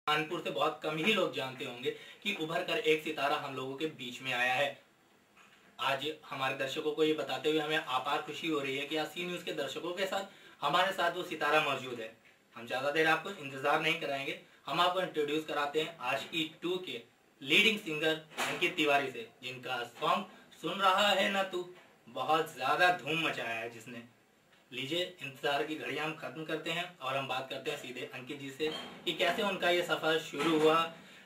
कानपुर से बहुत कम ही लोग जानते होंगे कि उभर कर एक सितारा हम लोगों के बीच में आया है। आज हमारे दर्शकों को ये बताते हुए हमें अपार खुशी हो रही है कि आज सी न्यूज़ के दर्शकों के साथ हमारे साथ वो सितारा मौजूद है। हम ज़्यादा देर आपको इंतजार नहीं कराएंगे, हम आपको इंट्रोड्यूस कराते हैं आशिकी 2 के लीडिंग सिंगर अंकित तिवारी से, जिनका सॉन्ग सुन रहा है ना तू बहुत ज़्यादा धूम मचाया है जिसने। लीजिए, इंतजार की घड़ी हम खत्म करते हैं और हम बात करते हैं सीधे अंकित जी से कि कैसे उनका ये सफर शुरू हुआ,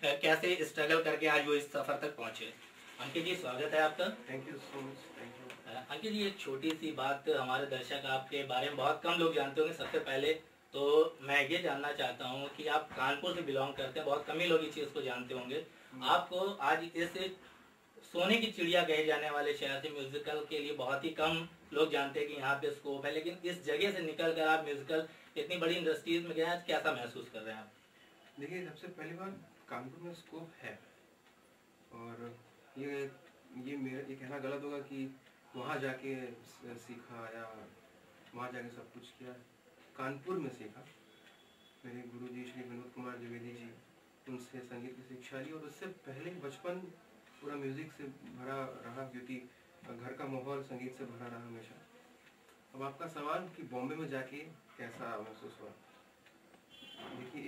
कैसे स्ट्रगल करके आज वो इस सफर तक पहुंचे। अंकित जी, स्वागत है आपका। Thank you so much. Thank you. Ankit ji, एक छोटी सी बात, हमारे दर्शक आपके बारे में बहुत कम लोग जानते होंगे। सबसे पहले तो मैं ये जानना चाहता हूँ कि आप कानपुर से बिलोंग करते हैं, बहुत कम ही लोग इस चीज़ को जानते होंगे। आपको आज इस सोने की चिड़िया कहे जाने वाले शहर से म्यूजिकल के लिए बहुत ही कम लोग जानते हैं कि यहाँ पे स्कोप है, लेकिन इस जगह से निकल कर आप म्यूजिकल इतनी बड़ी इंडस्ट्रीज में गए, आज कैसा महसूस कर रहे हैं आप? देखिए, सबसे पहली बार कानपुर में स्कोप है, और ये मेरा ये कहना गलत होगा कि वहाँ जाके सीखा या वहाँ जाके सब कुछ किया। कानपुर में सीखा। मेरे गुरुजी श्री विनोद कुमार द्विवेदी जी, उनसे संगीत की शिक्षा ली, और उससे पहले बचपन पूरा म्यूजिक से भरा रहा, क्योंकि घर का माहौल संगीत से भरा रहा हमेशा। अब आपका सवाल कि बॉम्बे में जाके कैसा महसूस हुआ। देखिए,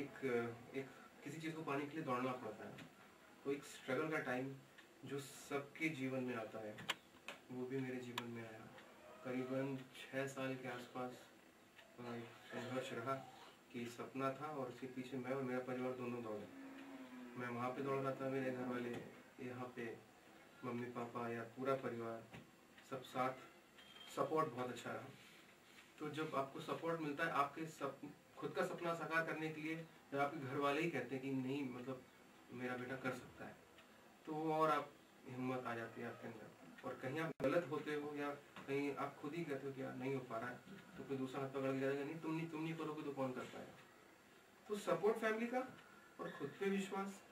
एक किसी चीज़ को पाने के लिए दौड़ना पड़ता है, तो एक स्ट्रगल का टाइम जो सबके जीवन में आता है, वो भी मेरे जीवन में आया। करीबन 6 साल के आसपास संघर्ष रहा कि सपना था और उसके पीछे मैं और मेरा परिवार दोनों दौड़े। मैं वहाँ पे दौड़ रहा था, मेरे घर वाले यहाँ पे, मम्मी पापा या पूरा परिवार सब साथ, सपोर्ट बहुत अच्छा रहा। तो जब आपको सपोर्ट मिलता है, आपके खुद का सपना साकार करने के लिए, जब आपके घर वाले ही कहते हैं कि नहीं, मतलब मेरा बेटा कर सकता है, तो और आप हिम्मत आ जाती है आपके अंदर। और कहीं आप गलत होते हो या कहीं आप खुद ही कहते हो कि यार नहीं हो पा रहा है, तो कोई दूसरा हाथ पकड़ के जाएगा, नहीं तुम नहीं करोगे तो कौन कर पाएगा। तो सपोर्ट फैमिली का, और खुद पे विश्वास,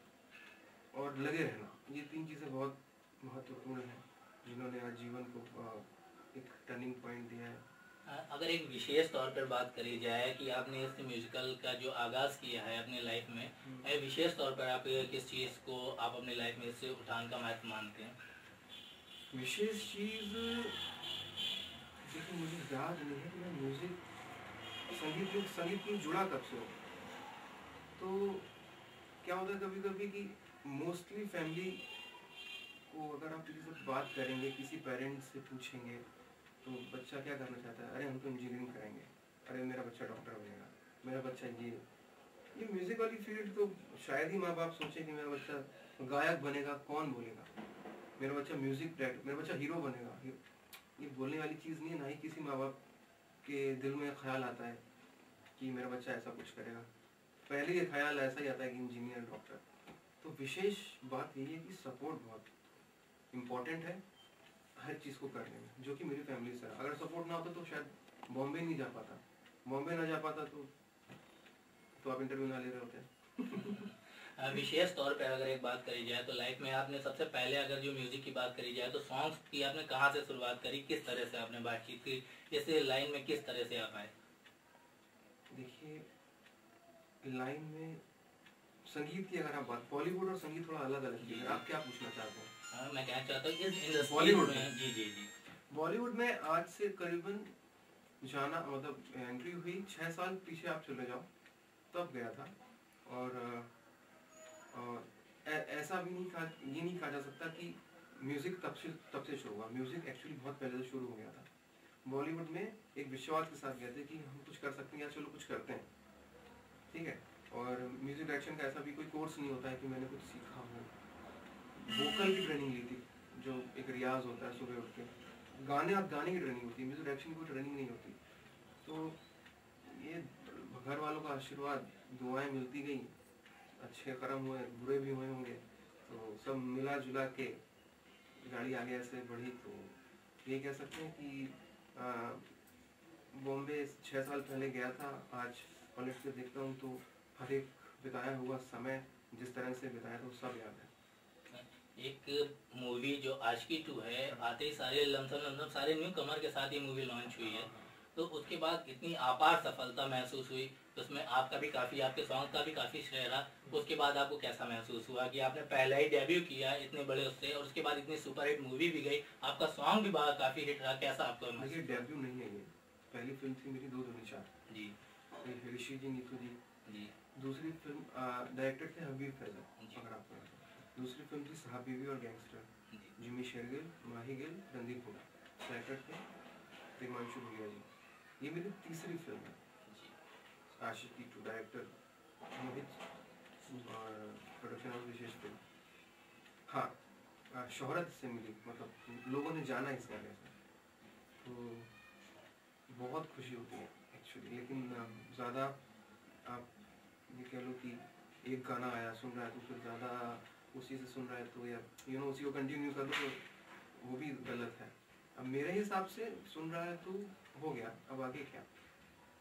और लगे रहना, ये 3 चीज़ें बहुत महत्वपूर्ण हैं, जिन्होंने आज जीवन को एक टर्निंग पॉइंट दिया है। अगर एक विशेष तौर पर बात करी जाए कि आपने इस म्यूजिकल का जो आगाज़ किया है अपनी लाइफ में, विशेष तौर पर आप किस चीज़ को आप अपनी लाइफ में इससे उठान का महत्व मानते हैं? विशेष चीज़, देखिए मुझे याद नहीं है कि मैं म्यूज़िक संगीत में जुड़ा कब से हो। तो क्या होता है कभी कभी कि मोस्टली फैमिली को अगर आप किसी से बात करेंगे, किसी पेरेंट्स से पूछेंगे, तो बच्चा क्या करना चाहता है, अरे हम तो इंजीनियरिंग करेंगे, अरे मेरा बच्चा डॉक्टर बनेगा, मेरा बच्चा ये म्यूज़िक वाली फील्ड तो शायद ही माँ बाप सोचे कि मेरा बच्चा गायक बनेगा, कौन बोलेगा, मेरा बच्चा म्यूज़िक डायरेक्टर, मेरा बच्चा हीरो बनेगा। ये बोलने वाली चीज़ नहीं है, ना ही किसी माँ बाप के दिल में ख्याल आता है कि मेरा बच्चा ऐसा कुछ करेगा। पहले ये ख्याल ऐसा ही आता है कि इंजीनियर, डॉक्टर। तो विशेष बात यही है कि सपोर्ट बहुत इम्पोर्टेंट है हर चीज़ को करने में, जो कि मेरी फैमिली से। अगर सपोर्ट ना होता तो शायद बॉम्बे नहीं जा पाता। बॉम्बे ना जा पाता तो आप इंटरव्यू ना ले रहे होते। विशेष तौर पर अगर एक बात करी जाए तो लाइफ में आपने सबसे पहले, अगर जो म्यूजिक की बात करी जाए, तो सॉन्ग्स की आपने कहाँ से शुरुआत करी, किस तरह से आपने बातचीत की, इस लाइन में किस तरह से आप आए? देखिए, लाइन में संगीत की अगर आप बात, बॉलीवुड और संगीत थोड़ा अलग अलग है। आप क्या पूछना चाहते हैं? हाँ, मैं कहना चाहता हूँ इस इंडस्ट्री बॉलीवुड में। जी जी जी। बॉलीवुड में आज से करीबन जाना, मतलब एंट्री हुई 6 साल पीछे आप चले जाओ, तब गया था। और ऐसा भी ये नहीं कहा जा सकता कि म्यूज़िक तब से शुरू हुआ। म्यूज़िक एक्चुअली बहुत पहले से शुरू हो गया था। बॉलीवुड में एक विश्वास के साथ गए थे कि हम कुछ कर सकते हैं, या चलो कुछ करते हैं, ठीक है। और म्यूज़िक डायरेक्शन का ऐसा भी कोई कोर्स नहीं होता है कि मैंने कुछ सीखा हो। वोकल की ट्रेनिंग ली थी, जो एक रियाज होता है सुबह उठ के, गाने की ट्रेनिंग होती है, म्यूज़िक डायरेक्शन की कोई ट्रेनिंग नहीं होती। तो ये घर वालों का आशीर्वाद, दुआएं मिलती गई, अच्छे कर्म हुए, बुरे भी हुए होंगे, तो सब मिला जुला के गाड़ी आगे ऐसे बढ़ी। तो ये कह सकते हैं कि बॉम्बे 6 साल पहले गया था। आज पलट के देखता हूँ तो हर एक बिताया हुआ समय, जिस तरह से बिताया था, सब याद है। एक मूवी जो आशिकी 2 है, आते ही सारे लमसम सारे न्यू कमर के साथ ये मूवी लॉन्च हुई है, तो उसके बाद इतनी अपार सफलता महसूस हुई, तो उसमें आपका भी काफ़ी, आपके सॉन्ग का भी काफ़ी श्रेय रहा। उसके बाद आपको कैसा महसूस हुआ कि आपने पहले ही डेब्यू किया इतने बड़े उससे, और उसके बाद इतनी सुपरहिट मूवी भी गई, आपका सॉन्ग भी काफ़ी हिट रहा, कैसा आपको महसूस? देखिए डेब्यू नहीं है ये, पहली फिल्म थी मेरी 2 दूनी 4 जी ऋषि जी, नीतू जी। जी दूसरी फिल्म डायरेक्टर थे हबीब फैजल, जी। अगर आपको याद हो। दूसरी फिल्म थी साहब बीवी और गैंगस्टर, जी जिमी शेरगिल, माही गिल, रणदीप हुडा। डायरेक्टर थे प्रेमांशु भैया जी। ये मेरी तीसरी फिल्म है, जी आशिकी 2, डायरेक्टर मोहित और प्रोडक्शन हाउस विशेष फिल्म। हाँ, शोहरत से मिली, मतलब लोगों ने जाना इस गाने से, तो बहुत खुशी होती है एक्चुअली। लेकिन ज़्यादा आप ये कह लो कि एक गाना आया सुन रहा है तो फिर ज़्यादा उसी से सुन रहा है तो, या उसी को कंटिन्यू कर लो, तो वो भी गलत है। अब मेरे हिसाब से सुन रहा है तो हो गया, अब आगे क्या,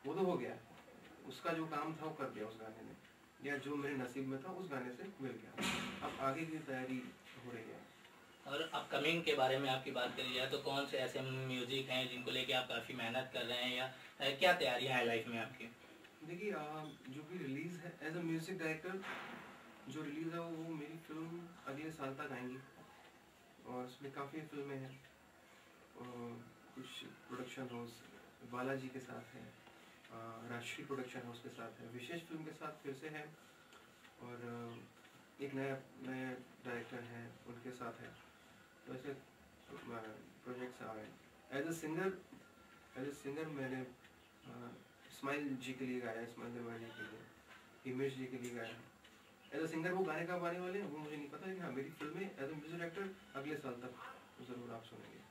वो तो हो गया, उसका जो काम था वो कर दिया उस गाने ने, या जो मेरे नसीब में था उस गाने से मिल गया। अब आगे की तैयारी हो रही है। और अपकमिंग के बारे में आपकी बात करी जाए तो कौन से ऐसे म्यूजिक हैं जिनको लेके आप काफ़ी मेहनत कर रहे हैं, या क्या तैयारियां हैं लाइफ में आपकी? देखिए जो भी रिलीज़ है एज अ म्यूज़िक डायरेक्टर, जो रिलीज़ है वो मेरी फिल्म अगले साल तक आएंगी, और उसमें काफ़ी फिल्में हैं, और कुछ प्रोडक्शन हाउस बालाजी के साथ है, राष्ट्रीय प्रोडक्शन हाउस के साथ है, विशेष फिल्म के साथ फिर से है, और एक नए डायरेक्टर हैं उनके साथ है। तो ऐसे प्रोजेक्ट्स आ रहे हैं। एज ए सिंगर मैंने स्माइल जी के लिए गाया, स्माइल दरबार जी के लिए, हिमेश जी के लिए गाया। एज अ सिंगर वो गाने कब आने वाले हैं वो मुझे नहीं पता, लेकिन हाँ मेरी फिल्में एज अ म्यूजिक डायरेक्टर अगले साल तक ज़रूर आप सुनेंगे।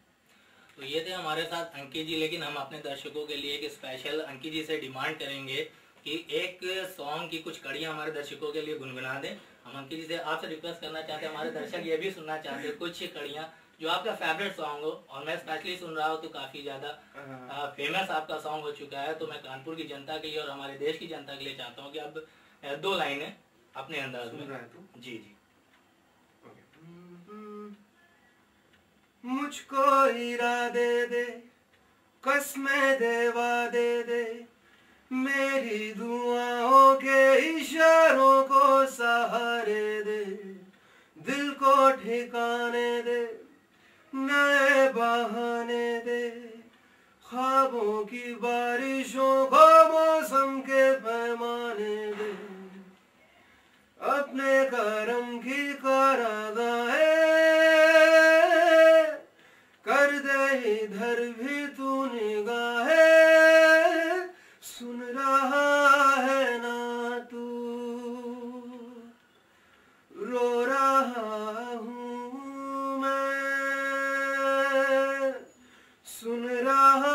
तो ये थे हमारे साथ अंकित जी, लेकिन हम अपने दर्शकों के लिए एक स्पेशल अंकित जी से डिमांड करेंगे कि एक सॉन्ग की कुछ कड़ियाँ हमारे दर्शकों के लिए गुनगुना दें। हम अंकित जी से आपसे रिक्वेस्ट करना चाहते हैं, हमारे दर्शक ये भी सुनना चाहते हैं कुछ कड़ियाँ जो आपका फेवरेट सॉन्ग हो, और मैं स्पेशली सुन रहा हूँ तो काफ़ी ज़्यादा फेमस आपका सॉन्ग हो चुका है। तो मैं कानपुर की जनता के लिए और हमारे देश की जनता के लिए चाहता हूँ कि अब 2 लाइनें अपने अंदाज में। सुन रहा है तो जी जी। मुझको इरादे दे, कसमें देवा दे दे, मेरी दुआओं के इशारों को सहारे दे, दिल को ठिकाने दे, नए बहाने दे, ख्वाबों की बारिशों को मौसम के पैमाने दे, अपने करम की कारागाहे कर दे इधर भी तू निगाहे, सुन रहा है ना तू, रो रहा हूँ मैं, सुन रहा